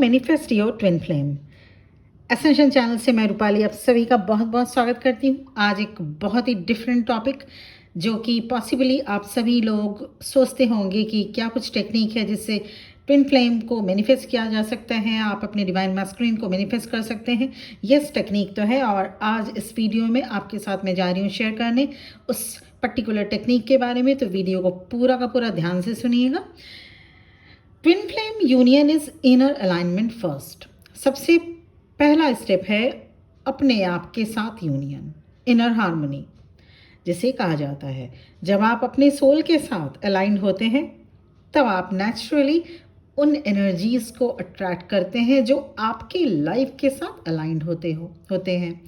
Manifest your twin flame. Essential channel से मैं रूपाली आप सभी का बहुत बहुत स्वागत करती हूँ। आज एक बहुत ही डिफरेंट टॉपिक जो कि पॉसिबली आप सभी लोग सोचते होंगे कि क्या कुछ टेक्निक है जिससे ट्विन फ्लेम को मैनिफेस्ट किया जा सकता है, आप अपने डिवाइन मैस्कुलिन को मैनिफेस्ट कर सकते हैं। यस, टेक्निक तो है और आज इस वीडियो में आपके साथ मैं जा रही हूँ शेयर करने उस पर्टिकुलर टेक्निक के बारे में। तो वीडियो को पूरा का पूरा ध्यान से सुनिएगा। Twin flame union is inner alignment first. सबसे पहला स्टेप है अपने आप के साथ यूनियन, इनर हार्मनी जिसे कहा जाता है। जब आप अपने सोल के साथ अलाइंड होते हैं तब आप नेचुरली उन एनर्जीज को अट्रैक्ट करते हैं जो आपके लाइफ के साथ अलाइंड होते हैं।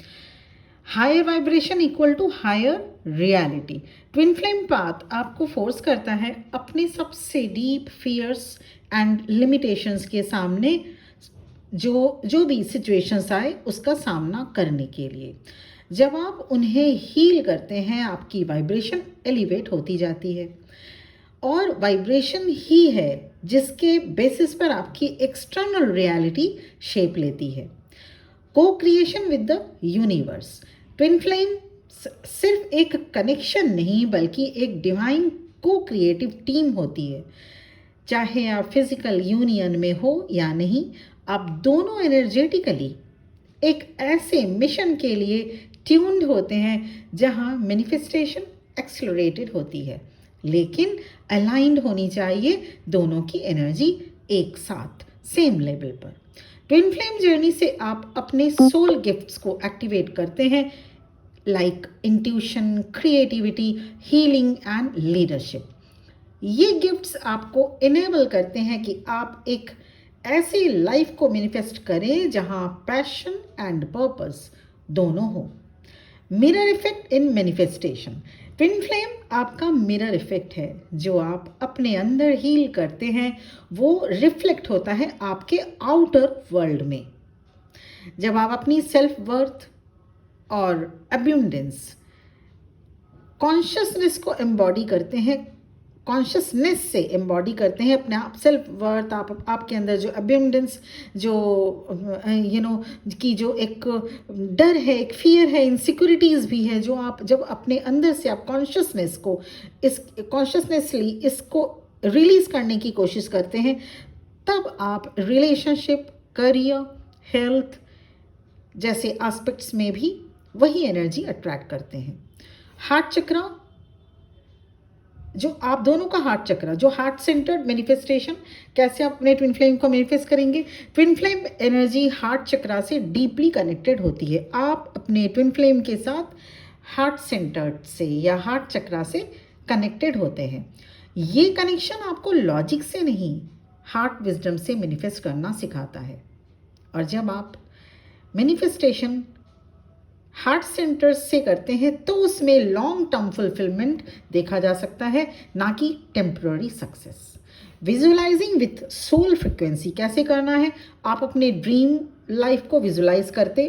Higher vibration equal to higher reality. Twin flame path आपको फोर्स करता है अपने सबसे डीप फियर्स एंड लिमिटेशंस के सामने जो भी सिचुएशंस आए उसका सामना करने के लिए। जब आप उन्हें हील करते हैं आपकी वाइब्रेशन एलिवेट होती जाती है और वाइब्रेशन ही है जिसके बेसिस पर आपकी एक्सटर्नल रियलिटी शेप लेती है। को creation with the universe. Twin flame सिर्फ एक कनेक्शन नहीं बल्कि एक डिवाइन को क्रिएटिव टीम होती है। चाहे आप फिजिकल यूनियन में हो या नहीं, आप दोनों एनर्जेटिकली एक ऐसे मिशन के लिए ट्यून्ड होते हैं जहां मैनिफेस्टेशन एक्सेलरेटेड होती है, लेकिन अलाइंड होनी चाहिए दोनों की एनर्जी एक साथ सेम लेवल पर। ट्विन फ्लेम जर्नी से आप अपने सोल गिफ्ट्स को एक्टिवेट करते हैं, like intuition, creativity, healing and leadership. ये गिफ्ट्स आपको इनेबल करते हैं कि आप एक ऐसी लाइफ को मैनिफेस्ट करें जहां पैशन एंड पर्पस दोनों हो। Mirror effect in manifestation. Twin flame आपका मिरर इफेक्ट है। जो आप अपने अंदर हील करते हैं वो रिफ्लेक्ट होता है आपके आउटर वर्ल्ड में। जब आप अपनी सेल्फ वर्थ और अब्यूंडेंस कॉन्शियसनेस को एम्बॉडी करते हैं, कॉन्शियसनेस से एम्बॉडी करते हैं अपने आप सेल्फ वर्थ, आपके अंदर जो अब्यूंडेंस, जो कि जो एक डर है, एक फियर है, इनसिक्योरिटीज़ भी है, जो आप जब अपने अंदर से आप कॉन्शियसनेसली इसको रिलीज़ करने की कोशिश करते हैं, तब आप रिलेशनशिप, करियर, हेल्थ जैसे एस्पेक्ट्स में भी वही एनर्जी अट्रैक्ट करते हैं। हार्ट चक्रा, जो आप दोनों का हार्ट चक्र, जो हार्ट सेंटर्ड मैनिफेस्टेशन, कैसे आप अपने ट्विन फ्लेम को मैनिफेस्ट करेंगे। ट्विन फ्लेम एनर्जी हार्ट चक्र से डीपली कनेक्टेड होती है। आप अपने ट्विन फ्लेम के साथ हार्ट सेंटर्ड से या हार्ट चक्र से कनेक्टेड होते हैं। ये कनेक्शन आपको लॉजिक से नहीं, हार्ट विजडम से मैनिफेस्ट करना सिखाता है। और जब आप मैनिफेस्टेशन हार्ट सेंटर्स से करते हैं तो उसमें लॉन्ग टर्म फुलफिलमेंट देखा जा सकता है, ना कि temporary success. Visualising with soul frequency कैसे करना है। आप अपने ड्रीम लाइफ को विजुअलाइज करते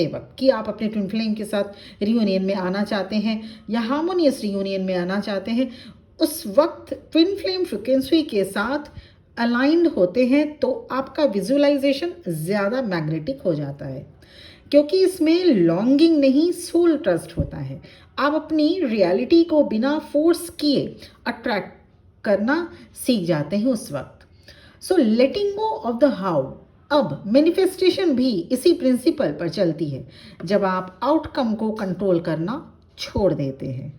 वक्त कि आप अपने ट्विन फ्लेम के साथ रियूनियन में आना चाहते हैं या हार्मोनियस रियूनियन में आना चाहते हैं, उस वक्त ट्विन फ्लेम फ्रिक्वेंसी के साथ अलाइंड होते हैं तो आपका विजुअलाइजेशन ज़्यादा मैग्नेटिक हो जाता है, क्योंकि इसमें लॉन्गिंग नहीं, सोल ट्रस्ट होता है। आप अपनी रियलिटी को बिना फोर्स किए अट्रैक्ट करना सीख जाते हैं उस वक्त। सो लेटिंग गो ऑफ द हाउ। अब मैनिफेस्टेशन भी इसी प्रिंसिपल पर चलती है। जब आप आउटकम को कंट्रोल करना छोड़ देते हैं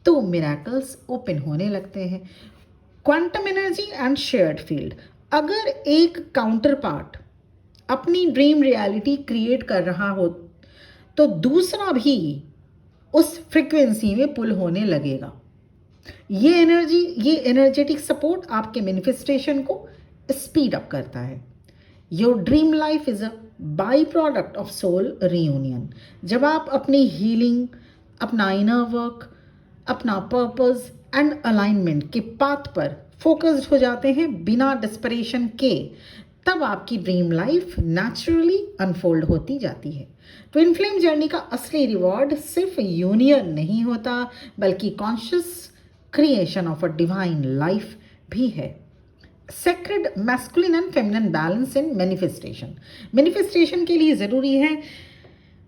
तो मिरेकल्स ओपन होने लगते हैं। Quantum energy and shared field. अगर एक काउंटर पार्ट अपनी ड्रीम रियलिटी क्रिएट कर रहा हो तो दूसरा भी उस फ्रिक्वेंसी में पुल होने लगेगा। ये एनर्जेटिक सपोर्ट आपके मैनिफेस्टेशन को स्पीड अप करता है। Your dream life is a by product of soul reunion. जब आप अपनी हीलिंग, अपना इनर वर्क, अपना पर्पस एंड अलाइनमेंट के पाथ पर फोकस्ड हो जाते हैं बिना डिस्परेशन के, तब आपकी ड्रीम लाइफ नेचुरली अनफोल्ड होती जाती है। ट्विन फ्लेम जर्नी का असली रिवॉर्ड सिर्फ यूनियन नहीं होता बल्कि conscious creation of a divine life भी है। Sacred masculine and feminine balance in manifestation. Manifestation के लिए ज़रूरी है,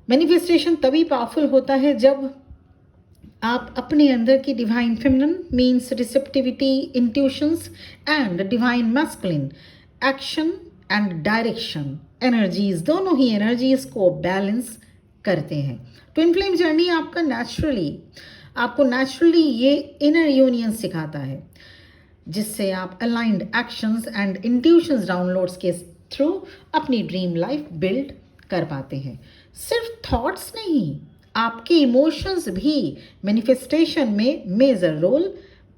मैनिफेस्टेशन तभी पावरफुल होता है जब आप अपने अंदर की divine feminine means receptivity, intuitions and divine masculine action and direction energies, दोनों ही एनर्जीज को बैलेंस करते हैं। ट्विन फ्लेम जर्नी आपको नेचुरली ये इनर यूनियन सिखाता है, जिससे आप aligned actions and intuitions downloads के थ्रू अपनी ड्रीम लाइफ बिल्ड कर पाते हैं। सिर्फ थॉट्स नहीं, आपके इमोशंस भी मैनिफेस्टेशन में मेजर रोल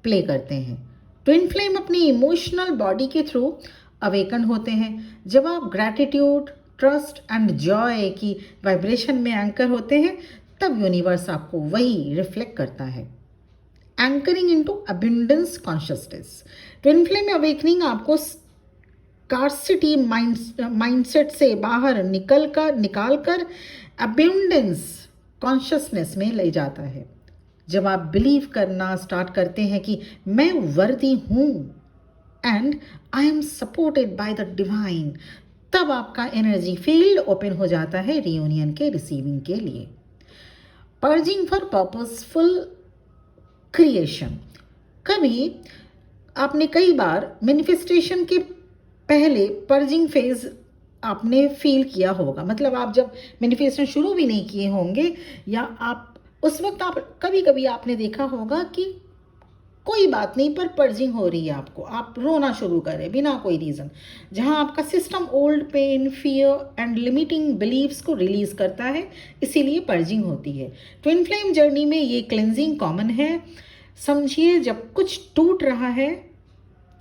प्ले करते हैं। ट्विन फ्लेम अपनी इमोशनल बॉडी के थ्रू अवेकन होते हैं। जब आप ग्रैटिट्यूड, ट्रस्ट एंड जॉय की वाइब्रेशन में एंकर होते हैं, तब यूनिवर्स आपको वही रिफ्लेक्ट करता है। Anchoring into abundance consciousness. Twin flame awakening आपको स्कार्सिटी माइंडसेट से बाहर निकाल कर अबंडेंस कॉन्शियसनेस में ले जाता है। जब आप बिलीव करना स्टार्ट करते हैं कि मैं वर्दी हूँ and I am supported by the divine, तब आपका एनर्जी फील्ड ओपन हो जाता है रियूनियन के रिसीविंग के लिए। Purging for purposeful creation. आपने कई बार मैनिफेस्टेशन के पहले पर्जिंग फेज आपने फील किया होगा। मतलब आप जब मैनिफेस्टेशन शुरू भी नहीं किए होंगे, या आप उस वक्त आप कभी आपने देखा होगा कि कोई बात नहीं पर पर्जिंग हो रही है आपको, आप रोना शुरू करें बिना कोई रीज़न, जहां आपका system old pain, fear and limiting believes को रिलीज करता है, इसीलिए पर्जिंग होती है। ट्विन फ्लेम जर्नी में ये क्लेंजिंग कॉमन है। समझिए, जब कुछ टूट रहा है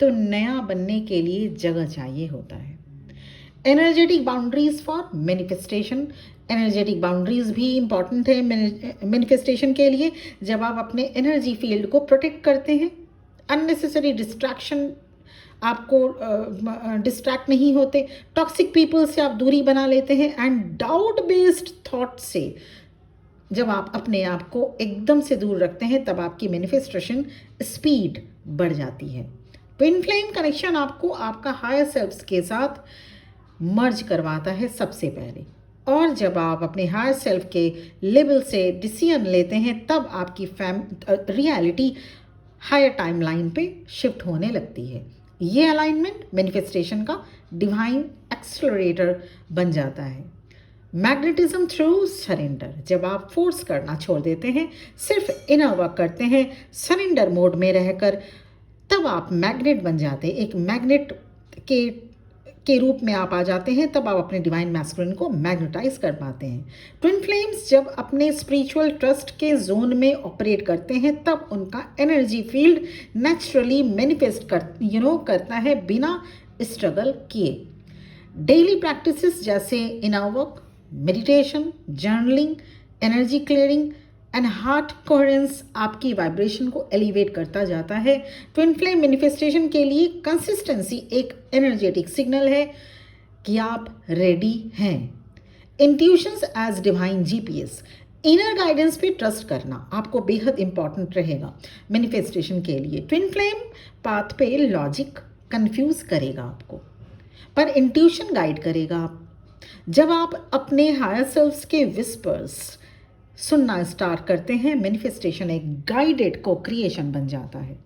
तो नया बनने के लिए जगह चाहिए होता है। Energetic boundaries for manifestation. Energetic boundaries भी इंपॉर्टेंट है मैनिफेस्टेशन के लिए। जब आप अपने एनर्जी फील्ड को प्रोटेक्ट करते हैं, अननेसेसरी डिस्ट्रैक्शन आपको डिस्ट्रैक्ट नहीं होते, टॉक्सिक पीपल से आप दूरी बना लेते हैं, एंड डाउट बेस्ड थॉट से जब आप अपने आप को एकदम से दूर रखते हैं, तब आपकी मैनिफेस्टेशन स्पीड बढ़ जाती है। ट्विन फ्लेम कनेक्शन आपको आपका हायर सेल्फ के साथ मर्ज करवाता है सबसे पहले, और जब आप अपने हायर सेल्फ के लेवल से डिसीजन लेते हैं, तब आपकी रियलिटी हायर टाइमलाइन पे शिफ्ट होने लगती है। ये अलाइनमेंट मैनिफेस्टेशन का डिवाइन एक्सेलरेटर बन जाता है। Magnetism through surrender. जब आप फोर्स करना छोड़ देते हैं, सिर्फ इनर वर्क करते हैं सरेंडर मोड में रहकर, तब आप मैग्नेट बन जाते हैं। एक मैग्नेट के रूप में आप आ जाते हैं, तब आप अपने डिवाइन मैस्कुलिन को मैग्नेटाइज कर पाते हैं। ट्विन फ्लेम्स जब अपने स्पिरिचुअल ट्रस्ट के जोन में ऑपरेट करते हैं, तब उनका एनर्जी फील्ड नेचुरली मैनिफेस्ट करता है बिना स्ट्रगल किए। डेली प्रैक्टिसेस जैसे inner work, meditation, journaling, energy clearing and heart coherence आपकी वाइब्रेशन को एलिवेट करता जाता है। ट्विन फ्लेम मैनिफेस्टेशन के लिए कंसिस्टेंसी एक एनर्जेटिक सिग्नल है कि आप रेडी हैं। Intuitions as divine GPS. Inner guidance पे ट्रस्ट करना आपको बेहद इंपॉर्टेंट रहेगा मैनिफेस्टेशन के लिए। ट्विन फ्लेम पाथ पे लॉजिक कंफ्यूज करेगा आपको, पर इंट्यूशन गाइड करेगा। जब आप अपने हायर सेल्फ्स के विस्पर्स सुनना स्टार्ट करते हैं, मैनिफेस्टेशन एक गाइडेड को क्रिएशन बन जाता है।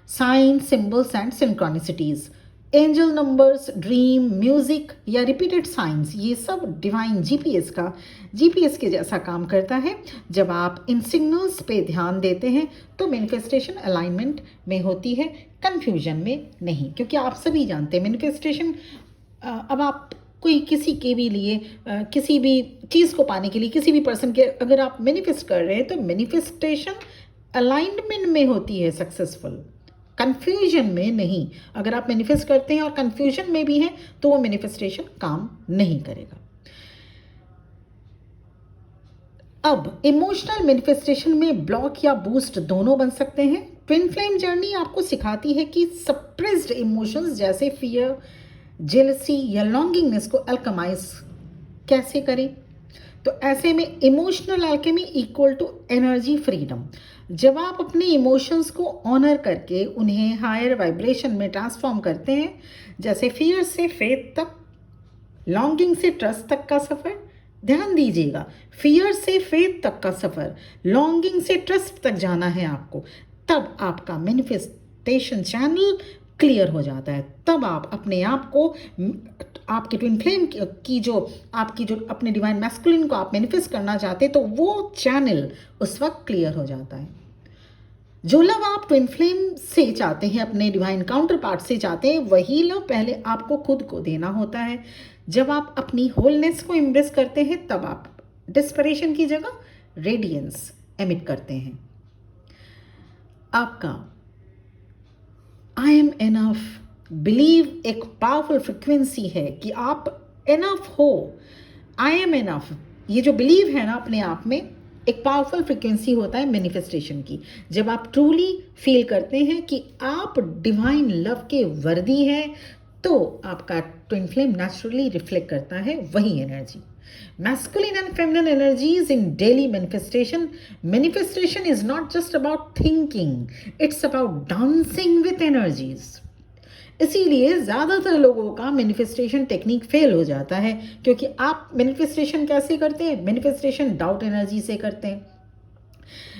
Signs, symbols and synchronicities, angel numbers, dream, music या रिपीटेड साइंस, ये सब डिवाइन जीपीएस के जैसा काम करता है। जब आप इन सिग्नल्स पे ध्यान देते हैं, तो मैनिफेस्टेशन अलाइनमेंट में होती है, कंफ्यूजन में नहीं। क्योंकि आप सभी जानते हैं मैनिफेस्टेशन, अब आप कोई किसी के भी लिए किसी भी चीज़ को पाने के लिए, किसी भी पर्सन के अगर आप मैनिफेस्ट कर रहे हैं, तो मैनिफेस्टेशन अलाइनमेंट में होती है सक्सेसफुल, कंफ्यूजन में नहीं। अगर आप मैनिफेस्ट करते हैं और कंफ्यूजन में भी हैं, तो वो मैनिफेस्टेशन काम नहीं करेगा। अब इमोशनल मैनिफेस्टेशन में ब्लॉक या बूस्ट दोनों बन सकते हैं। ट्विन फ्लेम जर्नी आपको सिखाती है कि सप्रेस्ड इमोशंस जैसे फियर, जेलसी या लॉन्गिंगनेस को अल्केमाइज कैसे करें। तो ऐसे में emotional alchemy equal to energy freedom. जब आप अपने इमोशंस को ऑनर करके उन्हें हायर वाइब्रेशन में ट्रांसफॉर्म करते हैं, जैसे फियर से फेथ तक, लॉन्गिंग से ट्रस्ट तक का सफ़र, ध्यान दीजिएगा, फियर से फेथ तक का सफ़र, लॉन्गिंग से ट्रस्ट तक जाना है आपको, तब आपका मैनिफेस्टेशन चैनल क्लियर हो जाता है। तब आप अपने आप को, आपके ट्विन फ्लेम की जो आपकी जो अपने डिवाइन मैस्कुलिन को आप मैनिफेस्ट करना चाहते हैं, तो वो चैनल उस वक्त क्लियर हो जाता है। जो लव आप ट्विन फ्लेम से चाहते हैं, अपने डिवाइन काउंटर पार्ट से चाहते हैं, वही लव पहले आपको खुद को देना होता है। जब आप अपनी होलनेस को एम्ब्रेस करते हैं, तब आप डिस्परेशन की जगह रेडियंस एमिट करते हैं। आपका आई एम एनफ बिलीव एक पावरफुल फ्रिक्वेंसी है कि आप एनफ हो। आई एम एनफ, ये जो बिलीव है ना अपने आप में, एक पावरफुल फ्रिक्वेंसी होता है मैनिफेस्टेशन की। जब आप ट्रूली फील करते हैं कि आप डिवाइन लव के वर्दी हैं, तो आपका ट्विन फ्लेम नेचुरली रिफ्लेक्ट करता है वही energy. Masculine and feminine energies in daily manifestation. Manifestation is not just about thinking, it's about dancing with energies. इसीलिए ज़्यादातर लोगों का मैनिफेस्टेशन टेक्निक फेल हो जाता है, क्योंकि आप मैनिफेस्टेशन कैसे करते हैं? मैनिफेस्टेशन डाउट एनर्जी से करते हैं,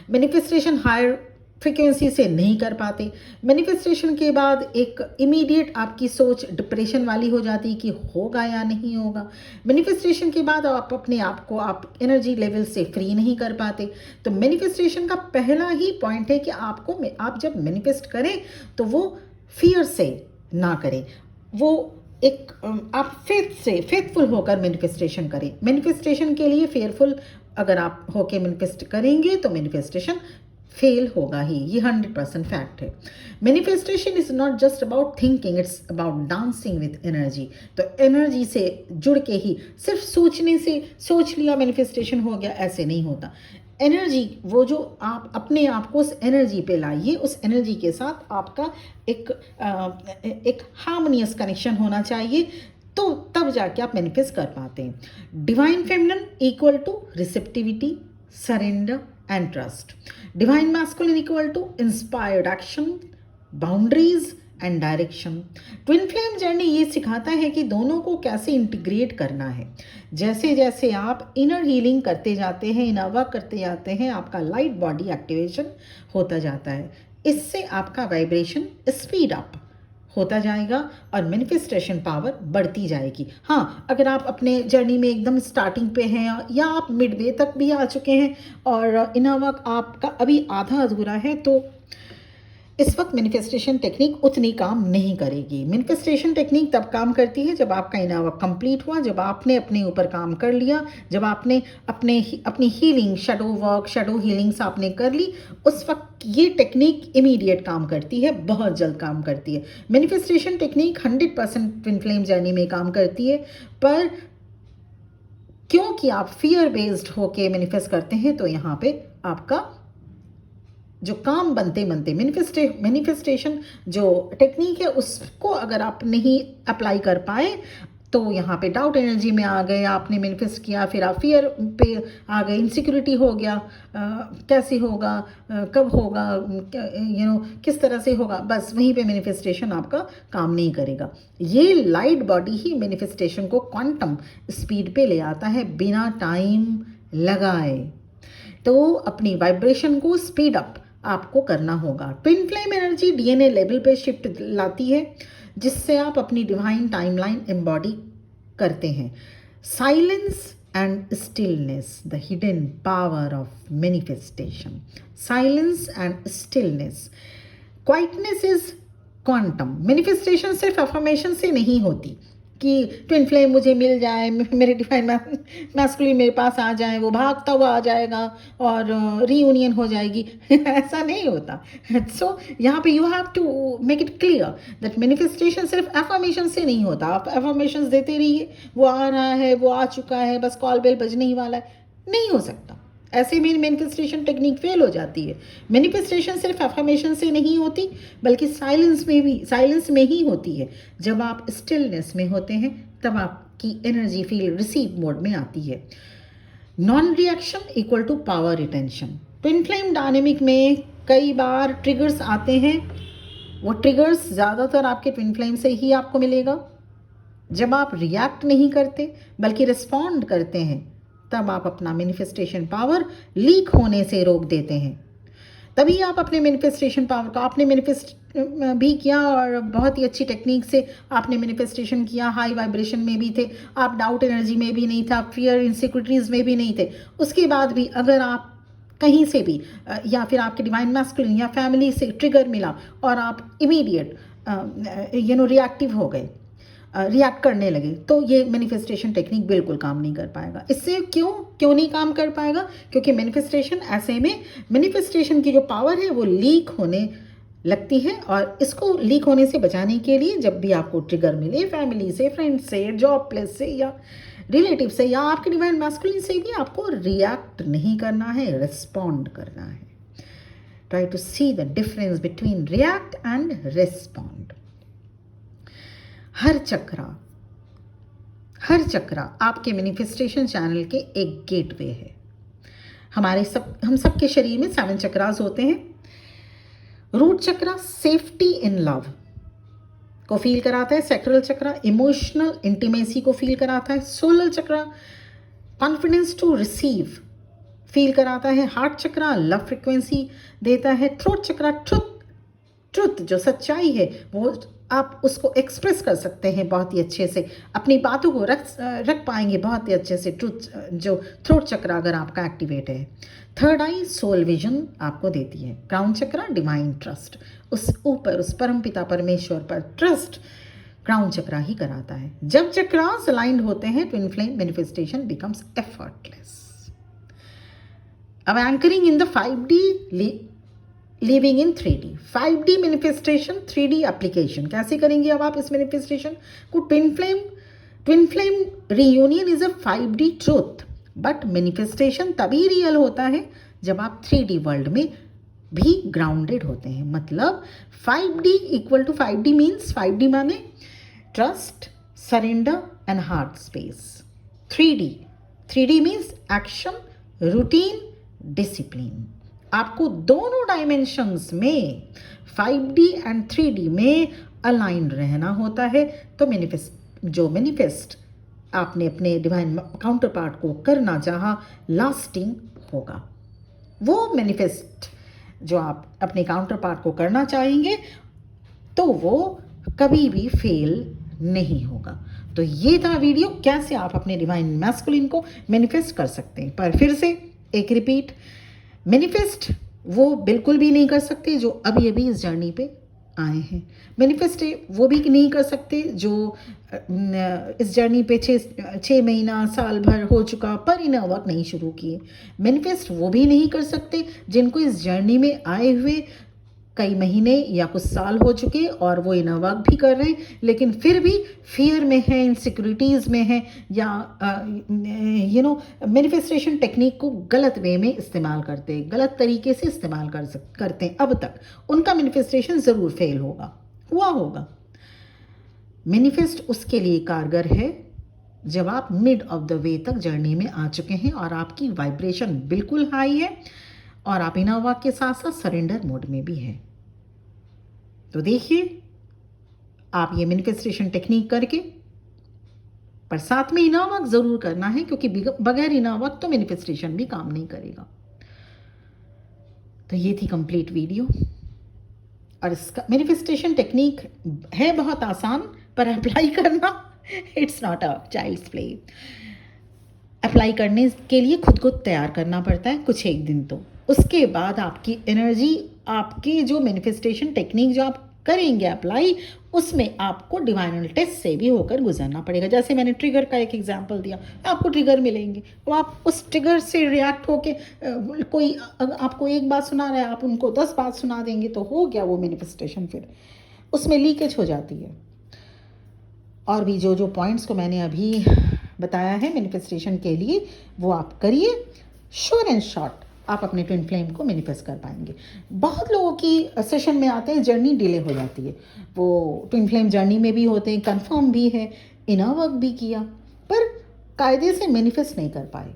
मैनिफेस्टेशन हायर फ्रिक्वेंसी से नहीं कर पाते। मैनिफेस्टेशन के बाद एक इमीडिएट आपकी सोच डिप्रेशन वाली हो जाती है कि होगा या नहीं होगा। मैनिफेस्टेशन के बाद आप अपने आप को आप एनर्जी लेवल से फ्री नहीं कर पाते। तो मैनिफेस्टेशन का पहला ही पॉइंट है कि आप जब मैनिफेस्ट करें तो वो फियर से ना करें, वो एक आप फेथफुल होकर मैनिफेस्टेशन करें। मैनिफेस्टेशन के लिए फेयरफुल अगर आप होके मैनिफेस्ट करेंगे तो मैनिफेस्टेशन फेल होगा ही, ये 100% फैक्ट है। Manifestation is not just about thinking, it's about dancing with energy. तो एनर्जी से जुड़ के ही, सिर्फ सोचने से सोच लिया मैनिफेस्टेशन हो गया, ऐसे नहीं होता। एनर्जी, वो जो आप अपने आप को उस एनर्जी पे लाइए, उस एनर्जी के साथ आपका एक हार्मोनियस कनेक्शन होना चाहिए, तो तब जाके आप मैनिफेस्ट कर पाते हैं। Divine feminine equal to receptivity, surrender and trust. Divine masculine equal to inspired action, boundaries and direction. Twin flame journey ये सिखाता है कि दोनों को कैसे इंटीग्रेट करना है। जैसे जैसे आप इनर हीलिंग करते जाते हैं, इनर वर्क करते जाते हैं, आपका लाइट बॉडी एक्टिवेशन होता जाता है। इससे आपका वाइब्रेशन स्पीड अप होता जाएगा और मैनिफेस्टेशन पावर बढ़ती जाएगी। हाँ, अगर आप अपने जर्नी में एकदम स्टार्टिंग पे हैं या आप मिड वे तक भी आ चुके हैं और इनर वर्क आपका अभी आधा अधूरा है, तो इस वक्त मैनिफेस्टेशन टेक्निक उतनी काम नहीं करेगी। मैनिफेस्टेशन टेक्निक तब काम करती है जब आपका इनर वर्क कंप्लीट हुआ, जब आपने अपने ऊपर काम कर लिया, जब आपने अपनी healing, shadow work, shadow healings आपने कर ली, उस वक्त ये टेक्निक इमीडिएट काम करती है, बहुत जल्द काम करती है। Manifestation technique 100% twin flame journey में काम करती है, पर क्योंकि आप फियर बेस्ड होके मैनिफेस्ट करते हैं, तो यहाँ पे आपका जो काम बनते बनते मैनिफेस्टेशन जो टेक्निक है उसको अगर आप नहीं अप्लाई कर पाए, तो यहाँ पे डाउट एनर्जी में आ गए, आपने मैनिफेस्ट किया, फिर आप फियर पे आ गए, इनसिक्योरिटी हो गया, कैसे होगा, कब होगा, किस तरह से होगा, बस वहीं पे मैनिफेस्टेशन आपका काम नहीं करेगा। ये लाइट बॉडी ही मैनिफेस्टेशन को क्वांटम स्पीड पे ले आता है बिना टाइम लगाए। तो अपनी वाइब्रेशन को स्पीड अप आपको करना होगा। Twin flame energy DNA level पे शिफ्ट लाती है, जिससे आप अपनी डिवाइन टाइमलाइन एम्बॉडी करते हैं। Silence and stillness, the hidden power of manifestation. Silence and stillness, quietness is quantum. Manifestation सिर्फ अफर्मेशन से नहीं होती कि ट्विन फ्लेम मुझे मिल जाए, मेरे डिवाइन मैस्कुलिन मेरे पास आ जाए, वो भागता हुआ आ जाएगा और रीयूनियन हो जाएगी। ऐसा नहीं होता। सो यहाँ पे you have to make it clear that manifestation सिर्फ अफर्मेशन से नहीं होता। आप अफर्मेशंस देते रहिए, वो आ रहा है, वो आ चुका है, बस कॉल बेल बजने ही वाला है, नहीं हो सकता। ऐसे में मैनिफेस्टेशन टेक्निक फेल हो जाती है। मैनिफेस्टेशन सिर्फ अफर्मेशन से नहीं होती, बल्कि साइलेंस में ही होती है। जब आप स्टिलनेस में होते हैं, तब आपकी एनर्जी फील रिसीव मोड में आती है। Non reaction equal to power retention. Twin flame dynamic में कई बार ट्रिगर्स आते हैं। वो ट्रिगर्स ज़्यादातर आपके ट्विन फ्लेम से ही आपको मिलेगा। जब आप रिएक्ट नहीं करते बल्कि रिस्पॉन्ड करते हैं, तब आप अपना मैनिफेस्टेशन पावर लीक होने से रोक देते हैं। तभी आप अपने मैनिफेस्टेशन पावर को, आपने मैनिफेस्ट भी किया और बहुत ही अच्छी टेक्निक से आपने मैनिफेस्टेशन किया, हाई वाइब्रेशन में भी थे आप, डाउट एनर्जी में भी नहीं था, फियर इनसिक्योरिटीज़ में भी नहीं थे। उसके बाद भी अगर आप कहीं से भी या फिर आपके डिवाइन मैस्कुलिन या फैमिली से ट्रिगर मिला और आप इमीडिएट रिएक्टिव हो गए, रिएक्ट करने लगे, तो ये मैनिफेस्टेशन टेक्निक बिल्कुल काम नहीं कर पाएगा। इससे क्यों नहीं काम कर पाएगा? क्योंकि मैनिफेस्टेशन, ऐसे में मैनिफेस्टेशन की जो पावर है वो लीक होने लगती है। और इसको लीक होने से बचाने के लिए जब भी आपको ट्रिगर मिले, फैमिली से, फ्रेंड से, जॉब प्लेस से या रिलेटिव से या आपके डिवाइन मैस्कुलिन से भी, आपको रिएक्ट नहीं करना है, रिस्पॉन्ड करना है। Try to see the difference between react and respond. हर चक्रा आपके मैनिफेस्टेशन चैनल के एक गेटवे है। हम सबके शरीर में 7 चक्रास होते हैं। Root chakra safety in love को फील कराता है। सैक्रल चक्रा इमोशनल इंटीमेसी को फील कराता है। Solar chakra confidence to receive feel कराता है। हार्ट चक्रा लव फ्रिक्वेंसी देता है। थ्रोट चक्रा ट्रुथ जो सच्चाई है वो आप उसको एक्सप्रेस कर सकते हैं बहुत ही अच्छे से, अपनी बातों को रख पाएंगे बहुत ही अच्छे से। ट्रुथ जो थ्रोट चक्रा अगर आपका एक्टिवेट है। थर्ड आई सोल विजन आपको देती है। क्राउन चक्रा डिवाइन ट्रस्ट, उस ऊपर, उस परमपिता परमेश्वर पर ट्रस्ट क्राउन चक्रा ही कराता है। जब चक्रास अलाइंड होते हैं, twin flame manifestation becomes effortless. अब anchoring in the 5D, living in 3D। 5D manifestation, 3D application कैसे करेंगे अब आप इस मैनिफेस्टेशन को? Twin flame reunion is a 5D truth, but manifestation तभी रियल होता है जब आप 3D वर्ल्ड में भी ग्राउंडेड होते हैं। मतलब 5D equal to 5D means, 5D माने trust, surrender and heart space. 3D means action, routine, discipline. आपको दोनों डायमेंशंस में 5D एंड 3D में अलाइन रहना होता है। तो मैनिफेस्ट आपने अपने डिवाइन काउंटर पार्ट को करना चाहा, लास्टिंग होगा। वो मैनिफेस्ट जो आप अपने काउंटर पार्ट को करना चाहेंगे तो वो कभी भी फेल नहीं होगा। तो ये था वीडियो, कैसे आप अपने डिवाइन मैस्कुलिन को मैनिफेस्ट कर सकते हैं। पर फिर से एक रिपीट, मैनिफेस्ट वो बिल्कुल भी नहीं कर सकते जो अभी अभी इस जर्नी पे आए हैं। मैनिफेस्ट वो भी नहीं कर सकते जो इस जर्नी पे 6 महीना, साल भर हो चुका पर इनर वर्क नहीं शुरू किए। मैनिफेस्ट वो भी नहीं कर सकते जिनको इस जर्नी में आए हुए कई महीने या कुछ साल हो चुके और वो इनर वर्क भी कर रहे हैं, लेकिन फिर भी फियर में है, इनसिक्योरिटीज़ में है, या मैनिफेस्टेशन टेक्निक को गलत वे में इस्तेमाल करते हैं, गलत तरीके से इस्तेमाल करते हैं। अब तक उनका मैनिफेस्टेशन ज़रूर फेल हुआ होगा। मैनिफेस्ट उसके लिए कारगर है जब आप मिड ऑफ द वे तक जर्नी में आ चुके हैं और आपकी वाइब्रेशन बिल्कुल हाई है और आप इनर वर्क के साथ साथ सरेंडर मोड में भी हैं। तो देखिए, आप ये मैनिफेस्टेशन टेक्निक करके, पर साथ में इनर वर्क ज़रूर करना है, क्योंकि बगैर इनर वर्क तो मैनिफेस्टेशन भी काम नहीं करेगा। तो ये थी कंप्लीट वीडियो। और इसका मैनिफेस्टेशन टेक्निक है बहुत आसान, पर अप्लाई करना it's not a child's play. Apply करने के लिए खुद को तैयार करना पड़ता है कुछ एक दिन। तो उसके बाद आपकी एनर्जी, आपकी जो मैनिफेस्टेशन टेक्निक जो आप करेंगे अप्लाई, उसमें आपको डिवाइनल टेस्ट से भी होकर गुजरना पड़ेगा। जैसे मैंने ट्रिगर का एक एग्जांपल दिया, आपको ट्रिगर मिलेंगे, तो आप उस ट्रिगर से रिएक्ट होके कोई आपको एक बात सुना रहा है, आप उनको 10 बात सुना देंगे, तो हो गया वो मैनिफेस्टेशन, फिर उसमें लीकेज हो जाती है। और भी जो पॉइंट्स को मैंने अभी बताया है मैनिफेस्टेशन के लिए, वो आप करिए, श्योर एंड शॉर्ट आप अपने ट्विन फ्लेम को मैनिफेस्ट कर पाएंगे। बहुत लोगों की सेशन में आते हैं, जर्नी डिले हो जाती है। वो ट्विन फ्लेम जर्नी में भी होते हैं, कंफर्म भी है, इनर वर्क भी किया, पर कायदे से मैनिफेस्ट नहीं कर पाए।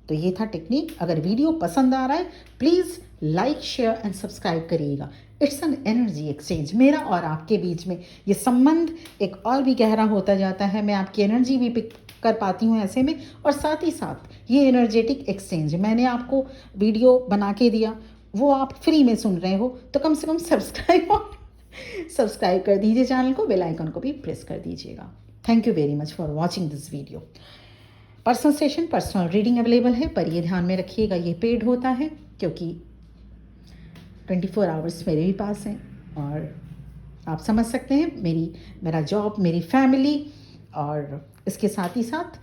तो ये था टेक्निक। अगर वीडियो पसंद आ रहा है please like share and subscribe करिएगा। इट्स एन एनर्जी एक्सचेंज, मेरा और आपके बीच में ये संबंध एक और भी गहरा होता जाता है। मैं आपकी एनर्जी भी पिक कर पाती हूँ ऐसे में, और साथ ही साथ ये एनर्जेटिक एक्सचेंज, मैंने आपको वीडियो बना के दिया, वो आप फ्री में सुन रहे हो, तो कम से कम सब्सक्राइब कर दीजिए चैनल को, बेल आइकन को भी प्रेस कर दीजिएगा। Thank you very much for watching this video. Personal session, personal reading available है, पर ये ध्यान में रखिएगा ये पेड होता है, क्योंकि 24 आवर्स मेरे भी पास हैं, और आप समझ सकते हैं मेरा जॉब, मेरी फैमिली, और इसके साथ ही साथ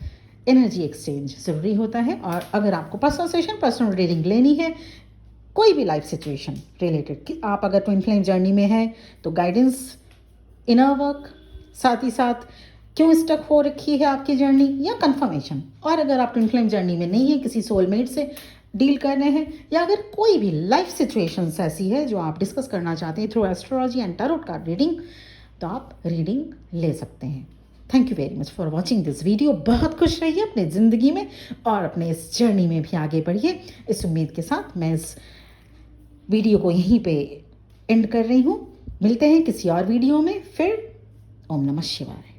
एनर्जी एक्सचेंज ज़रूरी होता है। और अगर आपको पर्सनल सेशन, पर्सनल रीडिंग लेनी है, कोई भी लाइफ सिचुएशन रिलेटेड, कि आप अगर ट्विन फ्लेम जर्नी में हैं तो गाइडेंस, इनर वर्क, साथ ही साथ क्यों स्टक हो रखी है आपकी जर्नी, या कंफर्मेशन, और अगर आप ट्विन फ्लेम जर्नी में नहीं है, किसी सोलमेट से डील कर रहे हैं, या अगर कोई भी लाइफ सिचुएशंस ऐसी है जो आप डिस्कस करना चाहते हैं through astrology and tarot card reading, तो आप रीडिंग ले सकते हैं। Thank you very much for watching this video. बहुत खुश रहिए अपने ज़िंदगी में, और अपने इस जर्नी में भी आगे बढ़िए। इस उम्मीद के साथ मैं इस वीडियो को यहीं पे एंड कर रही हूँ। मिलते हैं किसी और वीडियो में फिर। ओम नमः शिवाय।